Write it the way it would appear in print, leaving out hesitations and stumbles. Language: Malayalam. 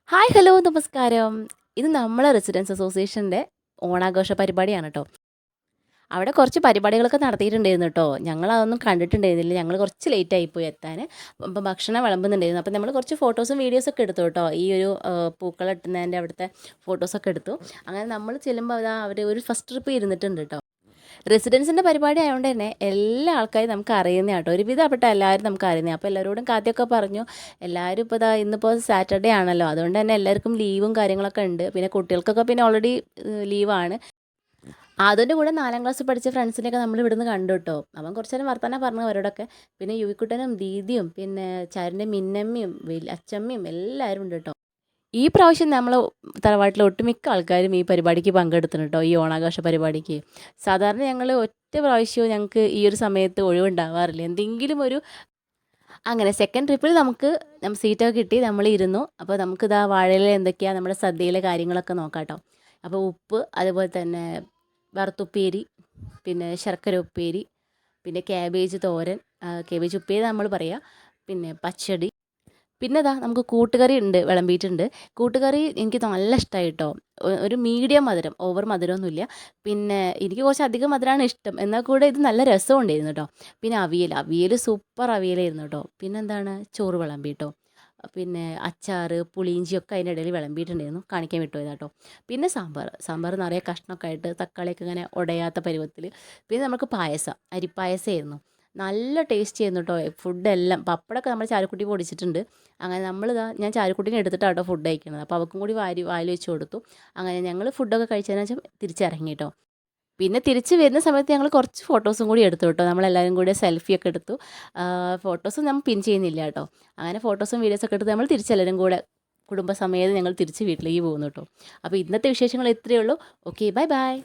ഹായ് ഹലോ നമസ്കാരം. ഇത് നമ്മളെ റെസിഡൻസ് അസോസിയേഷൻ്റെ ഓണാഘോഷ പരിപാടിയാണ് കേട്ടോ. അവിടെ കുറച്ച് പരിപാടികളൊക്കെ നടത്തിയിട്ടുണ്ടായിരുന്നു കേട്ടോ. ഞങ്ങളതൊന്നും കണ്ടിട്ടുണ്ടായിരുന്നില്ല. ഞങ്ങൾ കുറച്ച് ലേറ്റ് ആയിപ്പോയി എത്താൻ. അപ്പം ഭക്ഷണം വിളമ്പുന്നുണ്ടായിരുന്നു. അപ്പം നമ്മൾ കുറച്ച് ഫോട്ടോസും വീഡിയോസൊക്കെ എടുത്തു കേട്ടോ. ഈ ഒരു പൂക്കളം ഇട്ടുന്നതിൻ്റെ അവിടുത്തെ ഫോട്ടോസൊക്കെ എടുത്തു. അങ്ങനെ നമ്മൾ ചെല്ലുമ്പോൾ അതാ അവർ ഒരു ഫസ്റ്റ് ട്രിപ്പ് ഇരുന്നിട്ടുണ്ട് കേട്ടോ. റെസിഡൻസിൻ്റെ പരിപാടി ആയതുകൊണ്ട് തന്നെ എല്ലാ ആൾക്കാരും നമുക്ക് അറിയുന്ന കേട്ടോ. ഒരുവിധപ്പെട്ട എല്ലാവരും നമുക്ക് അറിയുന്നത്. അപ്പോൾ എല്ലാവരോടും ആദ്യമൊക്കെ പറഞ്ഞു. എല്ലാവരും ഇപ്പോൾ ഇതാ ഇന്നിപ്പോൾ സാറ്റർഡേ ആണല്ലോ, അതുകൊണ്ട് തന്നെ എല്ലാവർക്കും ലീവും കാര്യങ്ങളൊക്കെ ഉണ്ട്. പിന്നെ കുട്ടികൾക്കൊക്കെ പിന്നെ ഓൾറെഡി ലീവാണ്. അതിൻ്റെ കൂടെ 4ാം ക്ലാസ് പഠിച്ച ഫ്രണ്ട്സിനെയൊക്കെ നമ്മൾ ഇവിടുന്ന് കണ്ടു കേട്ടോ. അവൻ കുറച്ച് നേരം വർത്താനം പറഞ്ഞു അവരോടൊക്കെ. പിന്നെ യുവിക്കുട്ടനും ദീദിയും പിന്നെ ചാരുൻ്റെ മിന്നമ്മയും അച്ചമ്മയും എല്ലാവരും ഉണ്ട് കേട്ടോ. ഈ പ്രാവശ്യം നമ്മൾ തറവാട്ടിലെ ഒട്ടുമിക്ക ആൾക്കാരും ഈ പരിപാടിക്ക് പങ്കെടുത്തിട്ടുണ്ട് കേട്ടോ, ഈ ഓണാഘോഷ പരിപാടിക്ക്. സാധാരണ ഞങ്ങൾ ഒറ്റ പ്രാവശ്യവും ഞങ്ങൾക്ക് ഈ ഒരു സമയത്ത് ഒഴിവുണ്ടാവാറില്ല. എന്തെങ്കിലും ഒരു അങ്ങനെ സെക്കൻഡ് ട്രിപ്പിൽ നമുക്ക് സീറ്റൊക്കെ കിട്ടി, നമ്മൾ ഇരുന്നു. അപ്പോൾ നമുക്കിതാ വാഴയില എന്തൊക്കെയാണ് നമ്മുടെ സദ്യയിലെ കാര്യങ്ങളൊക്കെ നോക്കാം കേട്ടോ. അപ്പോൾ ഉപ്പ്, അതുപോലെ തന്നെ വറുത്തുപ്പേരി, പിന്നെ ശർക്കര ഉപ്പേരി, പിന്നെ ക്യാബേജ് തോരൻ, ക്യാബേജ് ഉപ്പേരി നമ്മൾ പറയുക, പിന്നെ പച്ചടി, പിന്നെ ഇതാ നമുക്ക് കൂട്ടുകറി ഉണ്ട്, വിളമ്പിയിട്ടുണ്ട്. കൂട്ടുകറി എനിക്ക് നല്ല ഇഷ്ടമായി കേട്ടോ. ഒരു മീഡിയം മധുരം, ഓവർ മധുരമൊന്നുമില്ല. പിന്നെ എനിക്ക് കുറച്ച് അധികം മധുരമാണ് ഇഷ്ടം, എന്നാൽ കൂടെ ഇത് നല്ല രസം ഉണ്ടായിരുന്നു കേട്ടോ. പിന്നെ അവിയൽ സൂപ്പർ അവിയലായിരുന്നു കേട്ടോ. പിന്നെ എന്താണ്, ചോറ് വിളമ്പി കേട്ടോ. പിന്നെ അച്ചാറ് പുളിയിഞ്ചിയൊക്കെ അതിൻ്റെ ഇടയിൽ വിളമ്പിയിട്ടുണ്ടായിരുന്നു, കാണിക്കാൻ വിട്ടുപോയതാ കേട്ടോ. പിന്നെ സാമ്പാർ നിറയെ കഷ്ണമൊക്കെ ആയിട്ട് തക്കാളിയൊക്കെ ഇങ്ങനെ ഉടയാത്ത പരുവത്തിൽ. പിന്നെ നമുക്ക് പായസം, അരിപ്പായസമായിരുന്നു. നല്ല ടേസ്റ്റ് ചെയ്യുന്നു കേട്ടോ ഫുഡെല്ലാം. പപ്പടമൊക്കെ നമ്മൾ ചാരുക്കുട്ടി പൊടിച്ചിട്ടുണ്ട്. അങ്ങനെ ഞാൻ ചാരുക്കുട്ടീനെ എടുത്തിട്ടാണ് കേട്ടോ ഫുഡ് കഴിക്കുന്നത്. അപ്പോൾ അവൾക്കും കൂടി വായിൽ വെച്ച് കൊടുത്തു. അങ്ങനെ ഞങ്ങൾ ഫുഡൊക്കെ കഴിച്ചതിന് ശേഷം തിരിച്ചിറങ്ങി കേട്ടോ. പിന്നെ തിരിച്ച് വരുന്ന സമയത്ത് ഞങ്ങൾ കുറച്ച് ഫോട്ടോസും കൂടി എടുത്തു കേട്ടോ. നമ്മളെല്ലാവരും കൂടി സെൽഫിയൊക്കെ എടുത്തു. ഫോട്ടോസും നമ്മൾ പിൻ ചെയ്യുന്നില്ല കേട്ടോ. അങ്ങനെ ഫോട്ടോസും വീഡിയോസൊക്കെ എടുത്ത് നമ്മൾ തിരിച്ചെല്ലാവരും കൂടെ കുടുംബസമേതം ഞങ്ങൾ തിരിച്ച് വീട്ടിലേക്ക് പോകുന്നു കേട്ടോ. അപ്പോൾ ഇന്നത്തെ വിശേഷങ്ങൾ ഇത്രയേ ഉള്ളൂ. Okay, bye bye.